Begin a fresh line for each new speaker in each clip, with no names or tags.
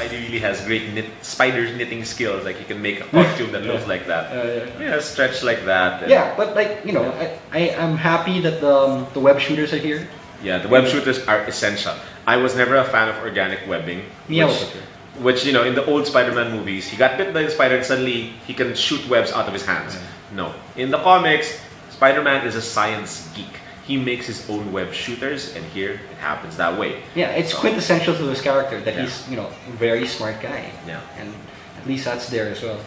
Spidey really has great spider knitting skills. Like he can make a costume that looks like that. Yeah, stretch like that.
Yeah, but like I'm happy that the web shooters are here.
Yeah, the web shooters are essential. I was never a fan of organic webbing. Which in the old Spider-Man movies, he got bit by the spider and suddenly he can shoot webs out of his hands. No, in the comics, Spider-Man is a science geek. He makes his own web shooters, and here it happens that way.
Yeah, it's quintessential to his character that he's a very smart guy.
Yeah,
and at least that's there as well.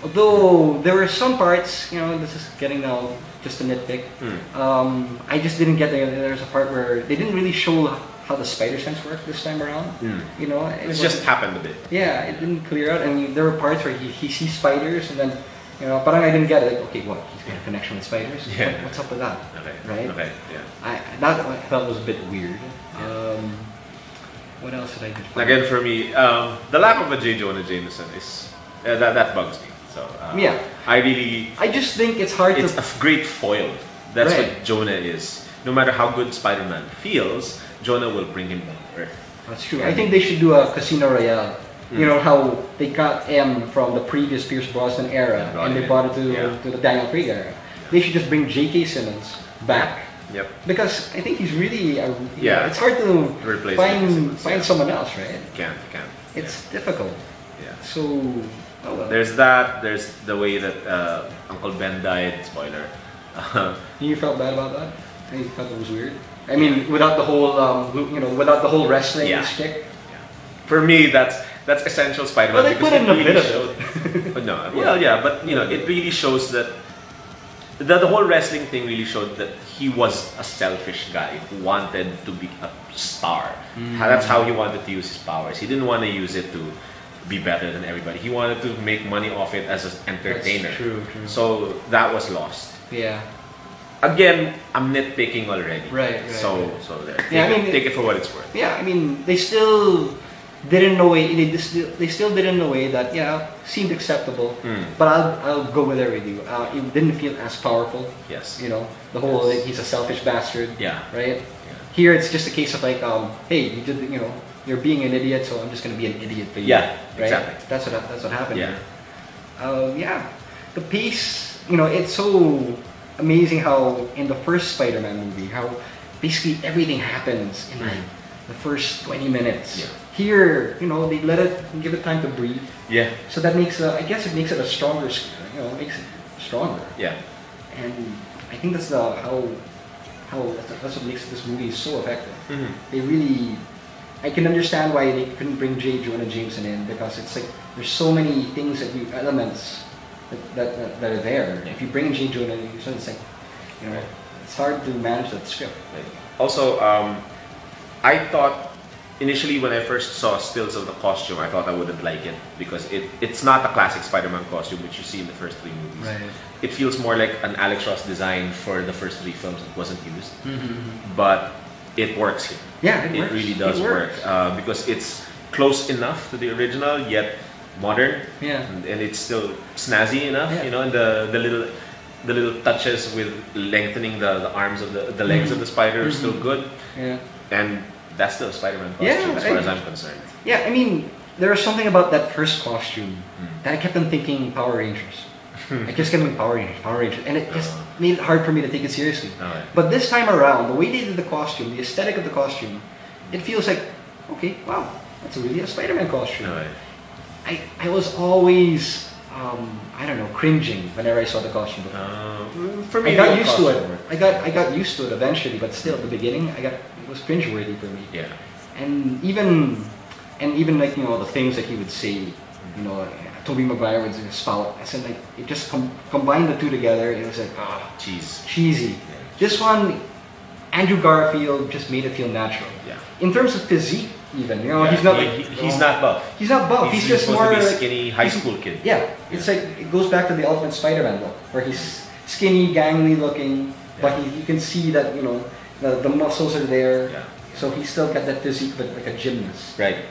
Although there were some parts, this is getting now just a nitpick. I just didn't get there. There's a part where they didn't really show how the spider sense worked this time around.
It just happened a bit.
Yeah, it didn't clear out, and there were parts where he sees spiders, and then parang I didn't get it. Like, okay, what? He's got a connection with spiders?
Yeah.
What's up with that?
Okay.
Right?
Okay. Yeah.
I thought was a bit weird. What else did I do?
Again, for me, the lack of a J. Jonah Jameson is that bugs me. So I
just think it's hard.
It's a great foil. That's what Jonah is. No matter how good Spider-Man feels, Jonah will bring him down to earth.
That's true. I think they should do a Casino Royale. You know how they got M from the previous Pierce Brosnan era and they brought it to the Daniel Craig era. They should just bring J.K. Simmons back.
Yep.
Because I think he's really it's hard to find someone else, right?
You can't.
It's difficult.
Yeah.
So well.
There's that. There's the way that Uncle Ben died. Spoiler.
You felt bad about that? You thought it was weird? I mean, without the whole without the whole wrestling shtick.
Yeah. For me, that's essential Spider-Man.
Well, they put in a bit of it.
But no, but it really shows that the whole wrestling thing really showed that he was a selfish guy who wanted to be a star. That's how he wanted to use his powers. He didn't want to use it to be better than everybody. He wanted to make money off it as an entertainer.
That's true.
So that was lost.
Yeah.
Again, I'm nitpicking already.
Right.
So there. Take it for what it's worth.
Yeah, I mean, they still did it in a way. They still did it in a way that seemed acceptable. But I'll go with it with you. It didn't feel as powerful.
Yes.
The whole like, he's a selfish bastard.
Yeah.
Right. Yeah. Here it's just a case of like, hey, you did you're being an idiot, so I'm just gonna be an idiot for you.
Yeah.
Right?
Exactly.
That's what happened.
Yeah.
Here. The pace. It's so amazing how in the first Spider-Man movie, how basically everything happens in like the first 20 minutes.
Yeah.
Here, they give it time to breathe.
Yeah.
So that makes I guess it makes it a stronger, makes it stronger.
Yeah.
And I think that's that's what makes this movie so effective. They really, I can understand why they couldn't bring J. Jonah Jameson in, because it's like there's so many things elements that are there.
Yeah.
If you bring in J. Jonah Jameson, it's like it's hard to manage that script.
Also, I thought initially when I first saw stills of the costume, I thought I wouldn't like it because it's not a classic Spider-Man costume which you see in the first 3 movies.
Right.
It feels more like an Alex Ross design for the first 3 films that wasn't used. But it works here.
Yeah, it works.
Really does work because it's close enough to the original yet modern.
Yeah.
And it's still snazzy enough, and the little touches with lengthening the arms of the legs of the spider are still good.
Yeah.
And that's still a Spider-Man costume as far as I'm concerned.
Yeah, I mean, there was something about that first costume that I kept on thinking Power Rangers. I just kept thinking Power Rangers, and it just made it hard for me to take it seriously. But this time around, the way they did the costume, the aesthetic of the costume, it feels like, okay, wow, that's really a Spider-Man costume. I was always, cringing whenever I saw the costume.
For me,
I got used to it. I got used to it eventually, but still at the beginning, it was cringeworthy for me.
Yeah.
And even like the things that he would say, Tobey Maguire would spout. I said like it just combined the two together. It was like cheesy. Yeah. This one, Andrew Garfield just made it feel natural.
Yeah.
In terms of physique, even he's not like
he's not buff.
He's not buff. He's just
supposed
more
to be
like,
skinny high school kid.
Yeah. It's like it goes back to the Ultimate Spider-Man look, where he's skinny, gangly looking, but you can see that the muscles are there.
Yeah.
So he still got that physique, but like a gymnast.
Right.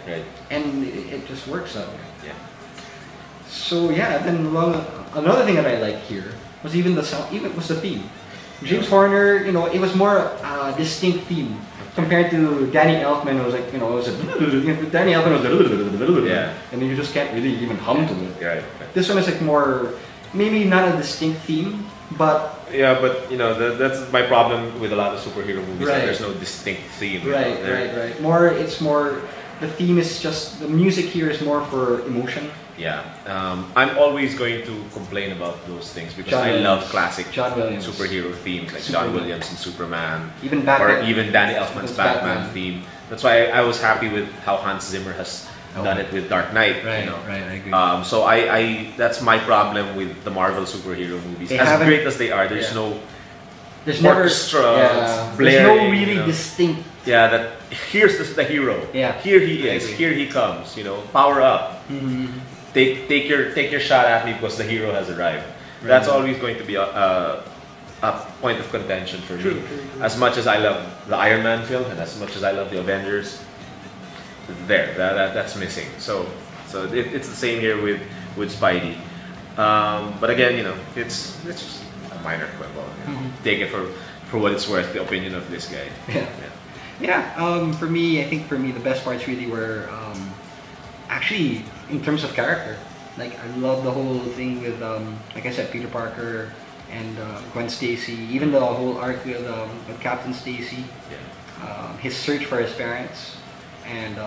And it just works out.
Yeah.
So then another thing that I like here was even the theme. James Horner, you know, it was more distinct theme compared to Danny Elfman. It was like, you know, it was a Danny Elfman was a and you just can't really even hum to it.
Right.
This one is like more, maybe not a distinct theme, but
yeah, but you know that's my problem with a lot of superhero movies. Right. There's no distinct theme.
Right, right. More, it's more. The theme is just the music here is more for emotion.
Yeah, I'm always going to complain about those things because I love classic superhero themes like John Williams and Superman,
even Batman,
or even Danny Elfman's Batman theme. That's why I was happy with how Hans Zimmer has done it with Dark Knight.
Right,
you know?
right, I agree.
So I that's my problem with the Marvel superhero movies. As great as they are, there's no orchestra, blaring,
there's no really distinct.
Yeah, that here's the hero.
Yeah,
here he is. Here he comes. You know, power up. Take your shot at me because the hero has arrived. Right. That's always going to be a point of contention for me. As much as I love the Iron Man film and as much as I love the Avengers, that's missing. So it's the same here with Spidey. But again, you know, it's just a minor quibble. You know. Take it for what it's worth. The opinion of this guy.
For me, I think the best parts really were actually in terms of character. Like I love the whole thing with like I said, Peter Parker and Gwen Stacy. Even the whole arc with Captain Stacy. His search for his parents, and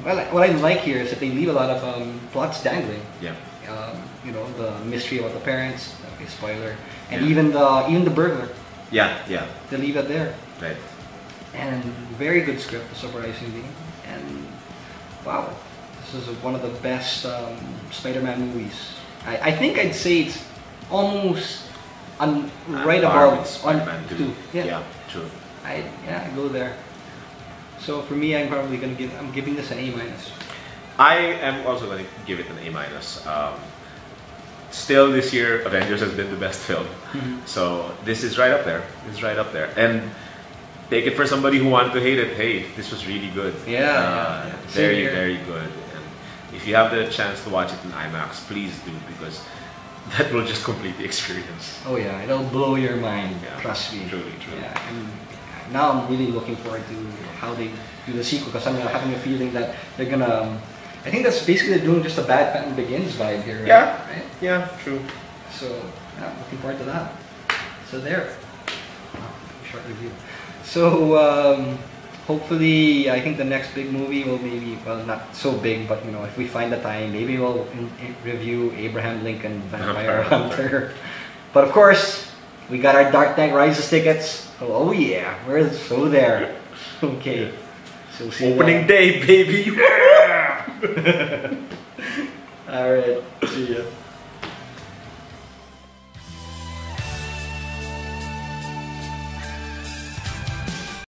what I like here is that they leave a lot of plots dangling. You know, the mystery about the parents. Okay, spoiler. And even the burglar. They leave it there.
Right.
And very good script, surprisingly. And wow, this is one of the best Spider-Man movies. I think I'd say it's almost right above
Spider-Man 2.
Yeah,
true.
I go there. So for me, I'm giving this an A-.
I am also going to give it an A-. Still this year, Avengers has been the best film. So this is right up there. And take it for somebody who wanted to hate it. Hey, this was really good. Very, very good. And if you have the chance to watch it in IMAX, please do, because that will just complete the experience.
Oh yeah, it'll blow your mind. Trust me.
Truly.
Yeah, and now I'm really looking forward to how they do the sequel, because I'm having a feeling that they're gonna. I think that's basically doing just a Batman Begins vibe here. Right?
Yeah, true.
So looking forward to that. So there. Short review. So hopefully, I think the next big movie will not so big, but you know, if we find the time, maybe we'll review Abraham Lincoln Vampire Hunter. But of course, we got our Dark Knight Rises tickets. Oh yeah, we're so there. Okay. So
opening day, baby.